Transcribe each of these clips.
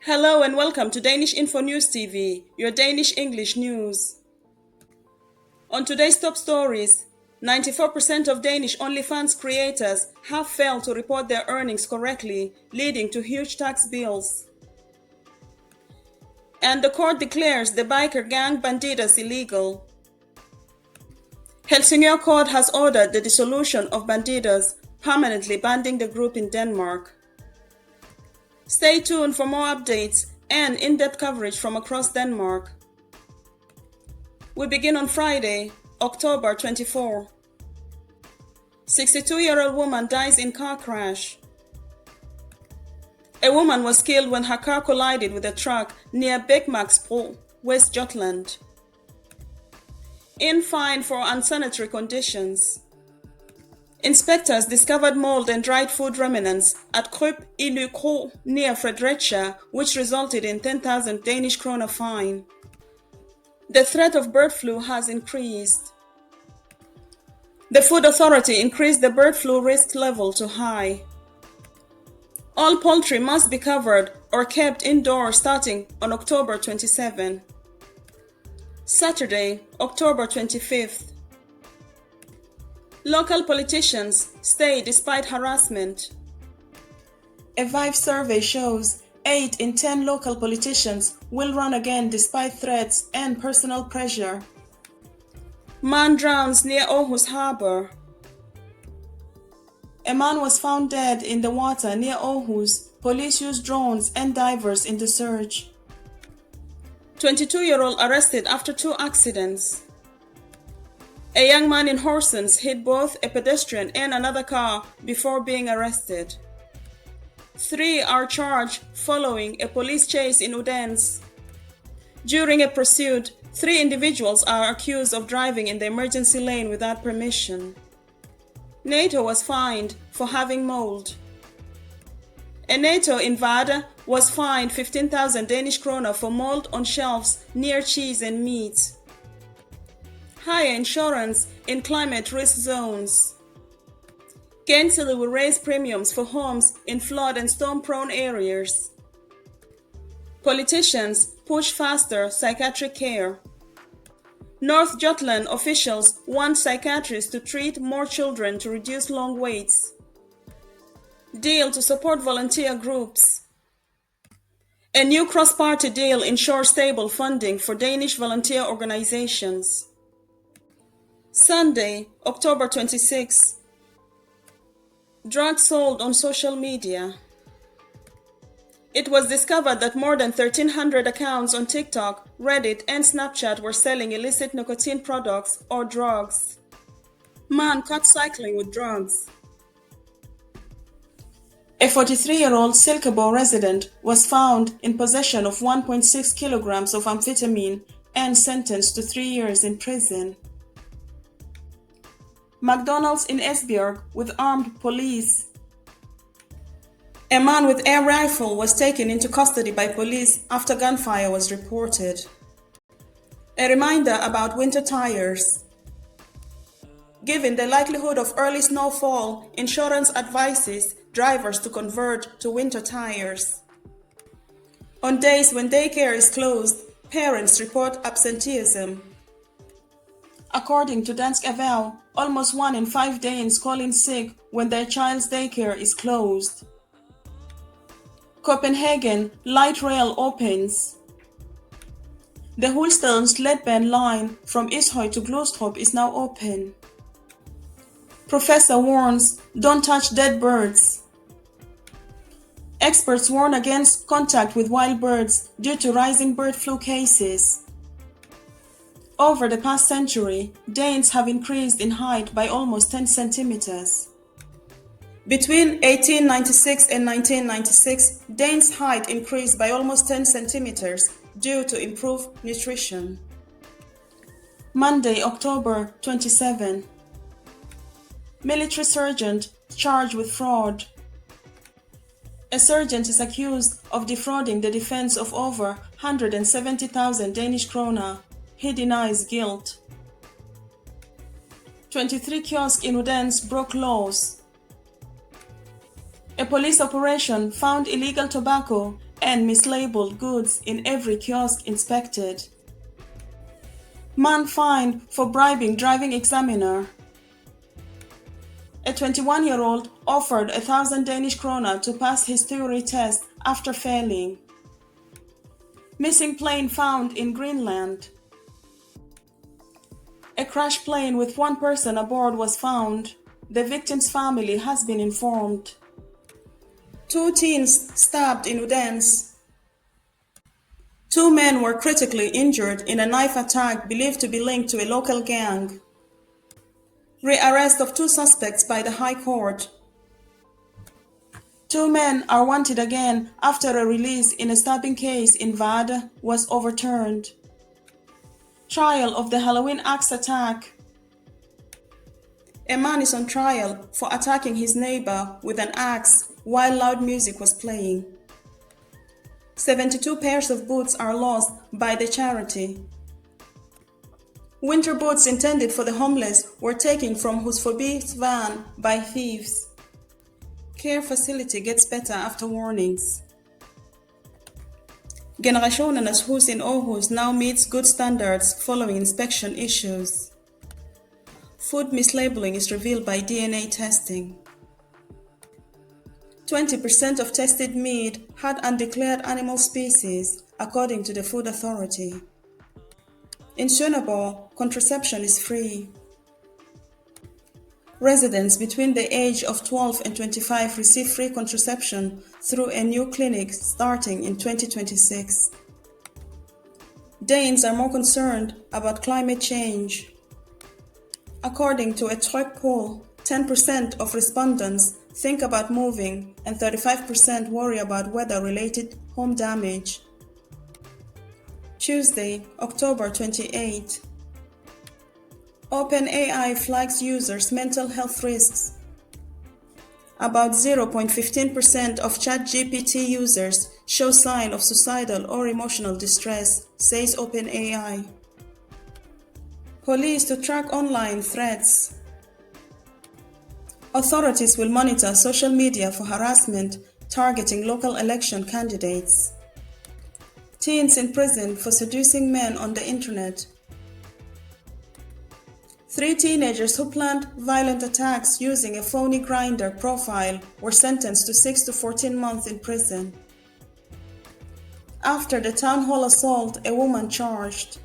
Hello and welcome to Danish-InfoNewsTv, your Danish English news. On today's top stories, 94% of Danish OnlyFans creators have failed to report their earnings correctly, leading to huge tax bills. And the court declares the biker gang Bandidos illegal. Helsingør Court has ordered the dissolution of Bandidos, permanently banning the group in Denmark. Stay tuned for more updates and in-depth coverage from across Denmark. We begin on Friday, October 24. 62-year-old woman dies in car crash. A woman was killed when her car collided with a truck near Bækmarksbro, West Jutland. In fine for unsanitary conditions. Inspectors discovered mold and dried food remnants at Kryb i Lykro near Fredericia, which resulted in 10,000 Danish kroner fine. The threat of bird flu has increased. The Food Authority increased the bird flu risk level to high. All poultry must be covered or kept indoors starting on October 27. Saturday, October 25th. Local politicians stay despite harassment. A Vive survey shows 8 in 10 local politicians will run again despite threats and personal pressure. Man drowns near Aarhus Harbor. A man was found dead in the water near Aarhus. Police used drones and divers in the search. 22-year-old arrested after 2 accidents. A young man in Horsens hit both a pedestrian and another car before being arrested. 3 are charged following a police chase in Odense. During a pursuit, 3 individuals are accused of driving in the emergency lane without permission. NATO was fined for having mold. A NATO invader was fined 15,000 Danish kroner for mold on shelves near cheese and meat. Higher insurance in climate risk zones. Gentile will raise premiums for homes in flood and storm-prone areas. Politicians push faster psychiatric care. North Jutland officials want psychiatrists to treat more children to reduce long waits. Deal to support volunteer groups. A new cross-party deal ensures stable funding for Danish volunteer organizations. Sunday, October 26. Drugs sold on social media. It was discovered that more than 1,300 accounts on TikTok, Reddit, and Snapchat were selling illicit nicotine products or drugs. Man caught cycling with drugs. A 43-year-old Silkeborg resident was found in possession of 1.6 kilograms of amphetamine and sentenced to 3 years in prison. McDonald's in Esbjerg with armed police. A man with air rifle was taken into custody by police after gunfire was reported. A reminder about winter tires. Given the likelihood of early snowfall, insurance advises drivers to convert to winter tires. On days when daycare is closed, parents report absenteeism. According to Dansk Erhverv, almost 1 in 5 Danes call in sick when their child's daycare is closed. Copenhagen light rail opens. The Hulstedens Letbane line from Ishøy to Glostrup is now open. Professor warns, don't touch dead birds. Experts warn against contact with wild birds due to rising bird flu cases. Over the past century, Danes have increased in height by almost 10 centimeters. Between 1896 and 1996, Danes' height increased by almost 10 centimeters due to improved nutrition. Monday, October 27. Military sergeant charged with fraud. A sergeant is accused of defrauding the defense of over 170,000 Danish kroner. He denies guilt. 23 kiosks in Odense broke laws. A police operation found illegal tobacco and mislabeled goods in every kiosk inspected. Man fined for bribing driving examiner. A 21-year-old offered 1,000 Danish krone to pass his theory test after failing. Missing plane found in Greenland. A crashed plane with one person aboard was found. The victim's family has been informed. 2 teens stabbed in Odense. 2 men were critically injured in a knife attack believed to be linked to a local gang. Rearrest of 2 suspects by the High Court. 2 men are wanted again after a release in a stabbing case in Vade was overturned. Trial of the Halloween axe attack. A man is on trial for attacking his neighbor with an axe while loud music was playing. 72 pairs of boots are lost by the charity. Winter boots intended for the homeless were taken from Husforby's van by thieves. Care facility gets better after warnings. Generationernes hus in Aarhus now meets good standards following inspection issues. Food mislabeling is revealed by DNA testing. 20% of tested meat had undeclared animal species, according to the Food Authority. In Schöneborg, contraception is free. Residents between the age of 12 and 25 receive free contraception through a new clinic starting in 2026. Danes are more concerned about climate change. According to a Tryg poll, 10% of respondents think about moving and 35% worry about weather-related home damage. Tuesday, October 28. OpenAI flags users' mental health risks. About 0.15% of ChatGPT users show signs of suicidal or emotional distress, says OpenAI. Police to track online threats. Authorities will monitor social media for harassment targeting local election candidates. Teens in prison for seducing men on the internet. 3 teenagers who planned violent attacks using a phony Grindr profile were sentenced to 6 to 14 months in prison. After the town hall assault, a woman charged.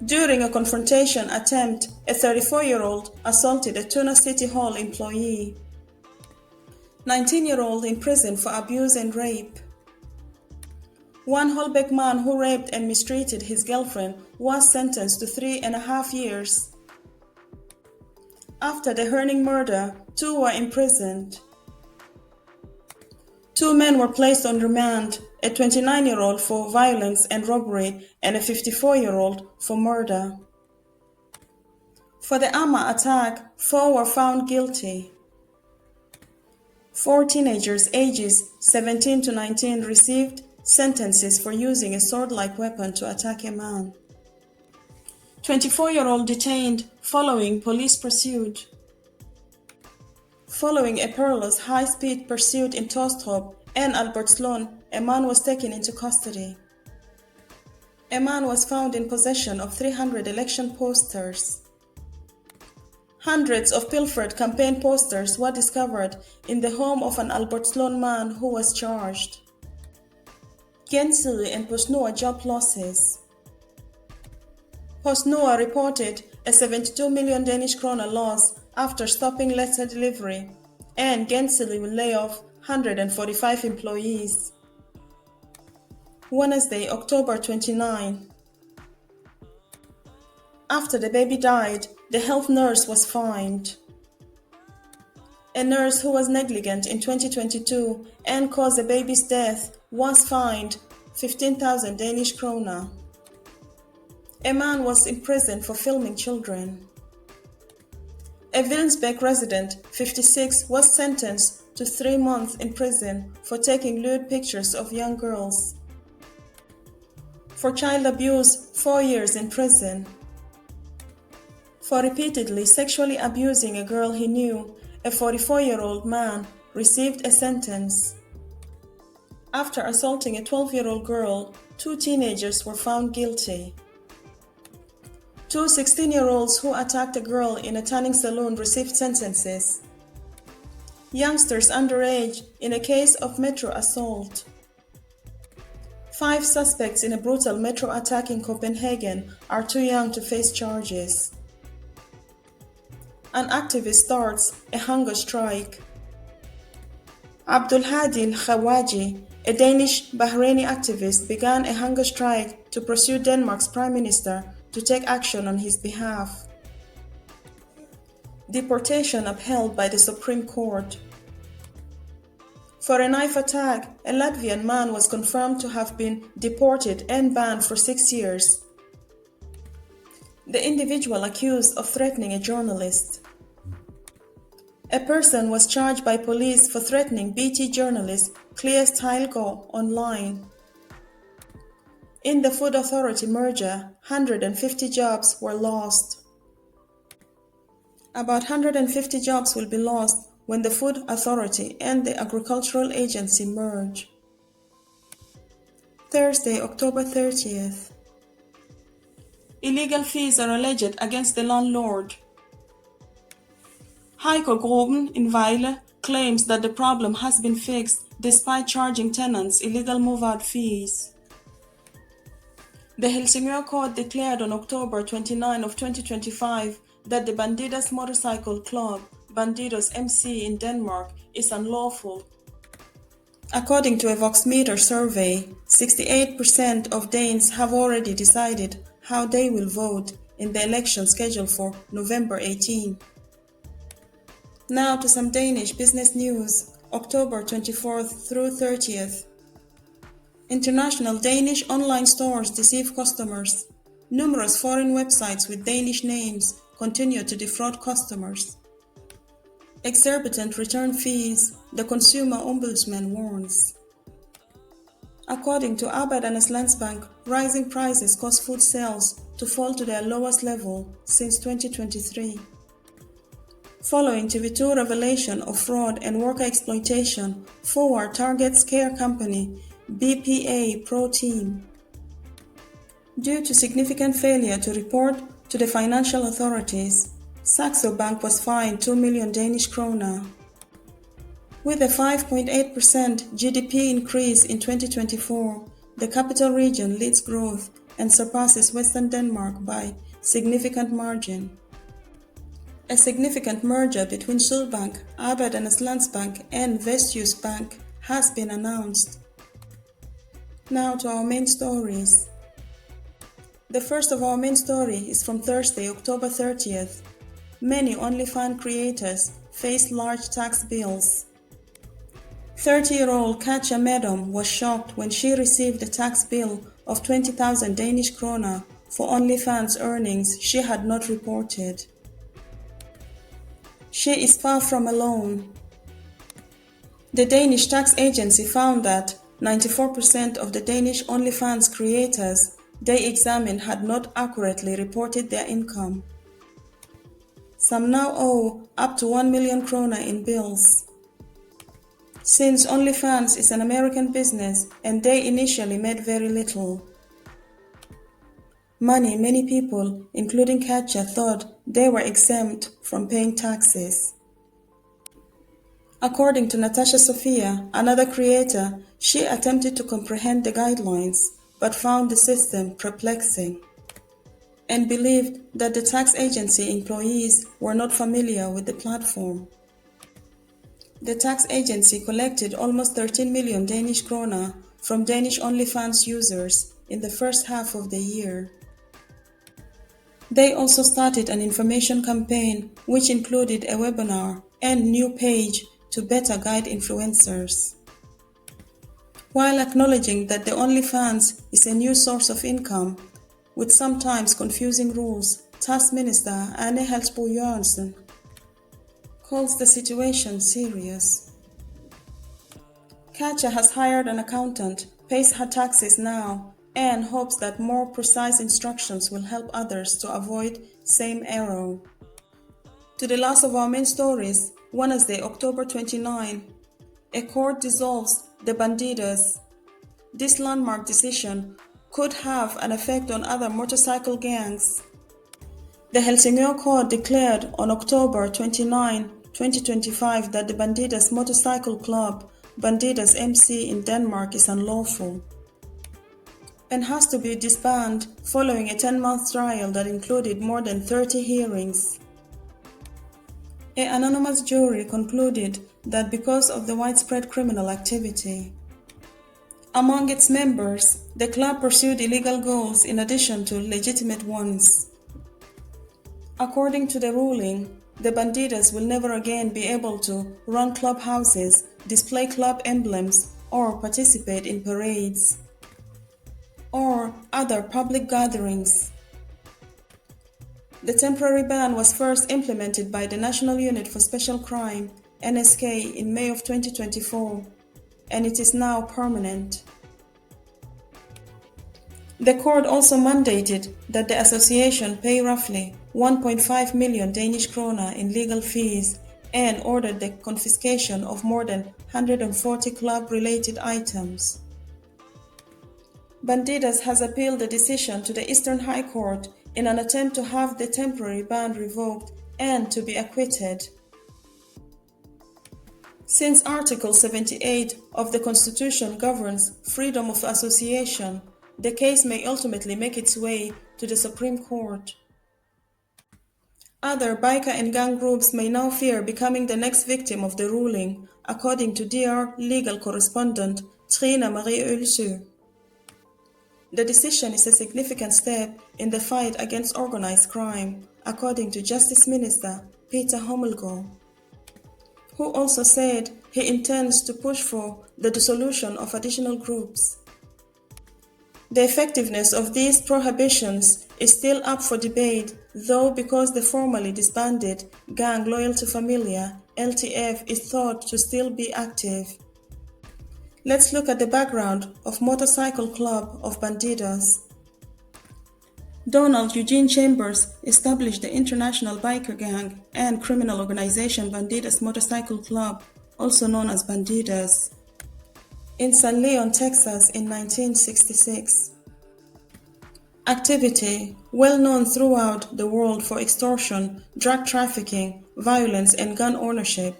During a confrontation attempt, a 34-year-old assaulted a Tuna City Hall employee. 19-year-old in prison for abuse and rape. One Holbeck man who raped and mistreated his girlfriend was sentenced to 3.5 years. After the Herning murder, 2 were imprisoned. 2 men were placed on remand, a 29-year-old for violence and robbery and a 54-year-old for murder. For the Amma attack, 4 were found guilty. 4 teenagers ages 17 to 19 received sentences for using a sword-like weapon to attack a man. 24-year-old detained following police pursuit. Following a perilous high-speed pursuit in Tostrup and Albertslund, a man was taken into custody. A man was found in possession of 300 election posters. Hundreds of pilfered campaign posters were discovered in the home of an Albertslund man who was charged. Gjensidige and PostNord job losses. PostNord reported a 72 million Danish kroner loss after stopping letter delivery, and Gjensidige will lay off 145 employees. Wednesday, October 29. After the baby died, the health nurse was fined. A nurse who was negligent in 2022 and caused the baby's death was fined 15,000 Danish kroner. A man was imprisoned for filming children. A Wilsbeck resident, 56, was sentenced to 3 months in prison for taking lewd pictures of young girls. For child abuse, 4 years in prison. For repeatedly sexually abusing a girl he knew, a 44-year-old man received a sentence. After assaulting a 12-year-old girl, 2 teenagers were found guilty. 2 16-year-olds who attacked a girl in a tanning salon received sentences. Youngsters underage in a case of metro assault. 5 suspects in a brutal metro attack in Copenhagen are too young to face charges. An activist starts a hunger strike. Abdulhadi al-Khawaji, a Danish Bahraini activist, began a hunger strike to pursue Denmark's prime minister to take action on his behalf. Deportation upheld by the Supreme Court. For a knife attack, a Latvian man was confirmed to have been deported and banned for 6 years. The individual accused of threatening a journalist. A person was charged by police for threatening BT journalist Claes Teilgaard online. In the Food Authority merger, 150 jobs were lost. About 150 jobs will be lost when the Food Authority and the Agricultural Agency merge. Thursday, October 30th. Illegal fees are alleged against the landlord. Heiko in Vejle claims that the problem has been fixed despite charging tenants illegal move-out fees. The Helsingør Court declared on October 29 of 2025 that the Bandidos motorcycle club, Bandidos MC in Denmark, is unlawful. According to a Voxmeter survey, 68% of Danes have already decided how they will vote in the election scheduled for November 18. Now to some Danish business news, October 24th through 30th. International Danish online stores deceive customers. Numerous foreign websites with Danish names continue to defraud customers. Exorbitant return fees, the Consumer Ombudsman warns. According to Arbejdernes Landsbank, rising prices cause food sales to fall to their lowest level since 2023. Following TV2 revelation of fraud and worker exploitation, Forward targets care company BPA Pro Team. Due to significant failure to report to the financial authorities, Saxo Bank was fined 2 million Danish kroner. With a 5.8% GDP increase in 2024, the capital region leads growth and surpasses Western Denmark by significant margin. A significant merger between Sydbank, Arbejdernes Landsbank and Vestjysk Bank has been announced. Now to our main stories. The first of our main story is from Thursday, October 30th. Many OnlyFans creators face large tax bills. 30-year-old Katja Medom was shocked when she received a tax bill of 20,000 Danish kroner for OnlyFans earnings she had not reported. She is far from alone. The Danish tax agency found that 94% of the Danish OnlyFans creators they examined had not accurately reported their income. Some now owe up to 1 million kroner in bills. Since OnlyFans is an American business and they initially made very little money, many people, including Katja, thought they were exempt from paying taxes. According to Natasha Sofia, another creator, she attempted to comprehend the guidelines but found the system perplexing and believed that the tax agency employees were not familiar with the platform. The tax agency collected almost 13 million Danish kroner from Danish OnlyFans users in the first half of the year. They also started an information campaign which included a webinar and new page to better guide influencers. While acknowledging that the OnlyFans is a new source of income, with sometimes confusing rules, Tax Minister Anne Halsbo Jørgensen calls the situation serious. Katja has hired an accountant, pays her taxes now, and hopes that more precise instructions will help others to avoid same error. To the last of our main stories, Wednesday, October 29, a court dissolves the Bandidos this landmark decision could have an effect on other motorcycle gangs. The Helsingør Court declared on October 29, 2025 that the Bandidos motorcycle club, Bandidos MC in Denmark, is unlawful and has to be disbanded following a 10-month trial that included more than 30 hearings. An anonymous jury concluded that because of the widespread criminal activity among its members, the club pursued illegal goals in addition to legitimate ones. According to the ruling, the Bandidos will never again be able to run clubhouses, display club emblems, or participate in parades or other public gatherings. The temporary ban was first implemented by the National Unit for Special Crime, NSK, in May of 2024, and it is now permanent. The court also mandated that the association pay roughly 1.5 million Danish krona in legal fees and ordered the confiscation of more than 140 club-related items. Bandidos has appealed the decision to the Eastern High Court in an attempt to have the temporary ban revoked and to be acquitted. Since Article 78 of the Constitution governs freedom of association, the case may ultimately make its way to the Supreme Court. Other biker and gang groups may now fear becoming the next victim of the ruling, according to DR legal correspondent Trina Marie Ølsø. The decision is a significant step in the fight against organized crime, according to Justice Minister Peter Hummelgaard, who also said he intends to push for the dissolution of additional groups. The effectiveness of these prohibitions is still up for debate, though, because the formally disbanded gang Loyalty Familia, LTF, is thought to still be active. Let's look at the background of Motorcycle Club of Bandidos. Donald Eugene Chambers established the international biker gang and criminal organization Bandidos Motorcycle Club, also known as Bandidos, in San Leon, Texas in 1966. Activity well known throughout the world for extortion, drug trafficking, violence, and gun ownership.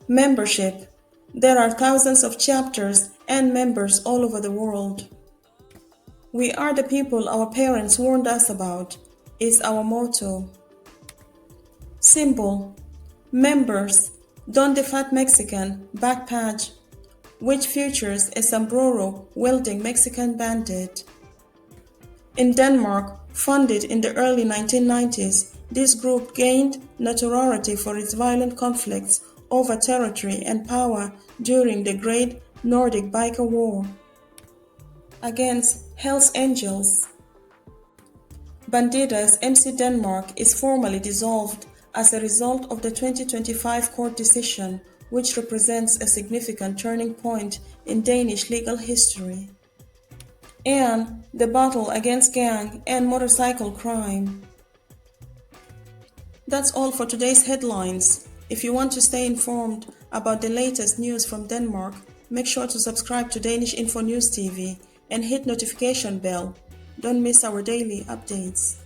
Membership. There are thousands of chapters and members all over the world. We are the people our parents warned us about, is our motto. Symbol. Members. Don the Fat Mexican back patch, which features a sombrero wielding Mexican bandit. In Denmark, founded in the early 1990s, this group gained notoriety for its violent conflicts over territory and power during the Great Nordic Biker War against Hells Angels. Bandidos MC Denmark is formally dissolved as a result of the 2025 court decision, which represents a significant turning point in Danish legal history and the battle against gang and motorcycle crime. That's all for today's headlines. If you want to stay informed about the latest news from Denmark, make sure to subscribe to Danish-InfoNewsTv and hit notification bell. Don't miss our daily updates.